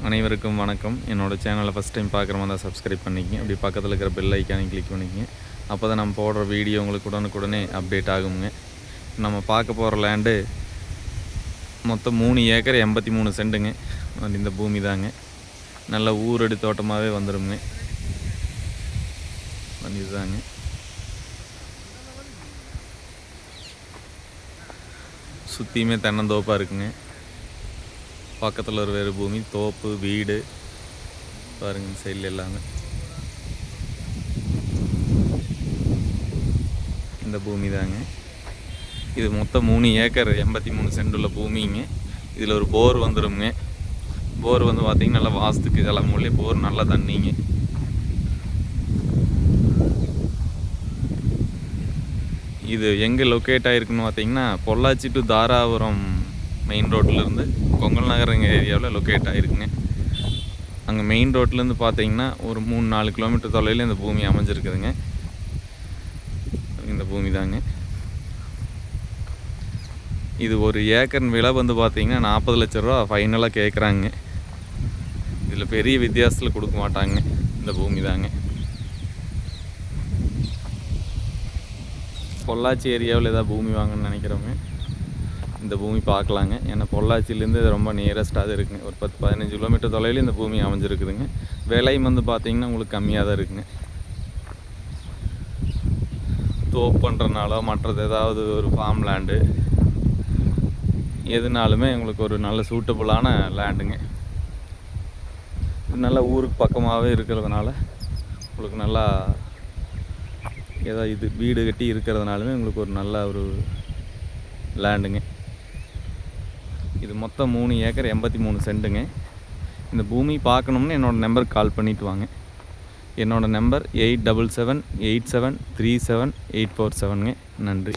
அனைவருக்கும் வணக்கம். என்னோடய சேனலை ஃபஸ்ட் டைம் பார்க்குற மாதிரி தான் சப்ஸ்கிரைப் பண்ணிக்கங்க. அப்படி பக்கத்தில் இருக்கிற பெல் ஐக்கானை கிளிக் பண்ணிக்கங்க. அப்போ தான் நம்ம போடுற வீடியோ உங்களுக்கு உடனுக்குடனே அப்டேட் ஆகுங்க. நம்ம பார்க்க போகிற லேண்டு மொத்தம் 3 ஏக்கர் 83 சென்ட்டுங்க. இந்த பூமி தாங்க. நல்ல ஊரடி தோட்டமாகவே வந்துடுங்க. இதுதாங்க. சுற்றியுமே தென்னந்தோப்பாக இருக்குங்க. பக்கத்தில் ஒரு வேறு பூமி, தோப்பு, வீடு பாருங்க. சைடில் எல்லாமே இந்த பூமி தாங்க. இது மொத்தம் 3 ஏக்கர் 83 சென்ட் உள்ள பூமிங்க. இதில் ஒரு போர் வந்துடுங்க. போர் வந்து பார்த்திங்கன்னா நல்லா வாஸ்துக்கு இதெல்லாம் மூலியம் போர் நல்லா தண்ணிங்க. இது எங்கே லொக்கேட் ஆகிருக்குன்னு பார்த்திங்கன்னா பொள்ளாச்சி டு தாராபுரம் மெயின் ரோட்லேருந்து கொங்கல் நகரங்க ஏரியாவில் லொக்கேட் ஆகிருக்குங்க. அங்கே மெயின் ரோட்லேருந்து பார்த்தீங்கன்னா ஒரு 3-4 கிலோமீட்டர் தொலைவில் இந்த பூமி அமைஞ்சிருக்குதுங்க. இந்த பூமி தாங்க. இது ஒரு ஏக்கர் விலை வந்து பார்த்திங்கன்னா 40 லட்ச ரூபா ஃபைனலாக கேட்குறாங்க. இதில் பெரிய வித்தியாசத்தில் கொடுக்க மாட்டாங்க. இந்த பூமி தாங்க. பொள்ளாச்சி ஏரியாவில் ஏதாவது பூமி வாங்கணும்னு நினைக்கிறவங்க இந்த பூமி பார்க்கலாங்க. ஏன்னா பொள்ளாச்சிலேருந்து இது ரொம்ப நியரஸ்ட்டாக தான் இருக்குங்க. ஒரு 10-15 கிலோமீட்டர் தொலைவில் இந்த பூமி அமைஞ்சிருக்குதுங்க. விலையும் வந்து பார்த்திங்கன்னா உங்களுக்கு கம்மியாக தான் இருக்குங்க. தோப்பு பண்ணுறதுனால மற்றது ஏதாவது ஒரு ஃபார்ம் லேண்டு எதுனாலுமே உங்களுக்கு ஒரு நல்ல சூட்டபுளான லேண்டுங்க. இது நல்லா ஊருக்கு பக்கமாகவே இருக்கிறதுனால உங்களுக்கு நல்லா ஏதாவது இது வீடு கட்டி இருக்கிறதுனாலுமே உங்களுக்கு ஒரு நல்ல ஒரு லேண்டுங்க. இது மொத்தம் 3 ஏக்கர் 83 சென்ட்டுங்க. இந்த பூமி பார்க்கணும்னு என்னோடய நம்பருக்கு கால் பண்ணிவிட்டு வாங்க. என்னோடய நம்பர் 8778737847. நன்றி.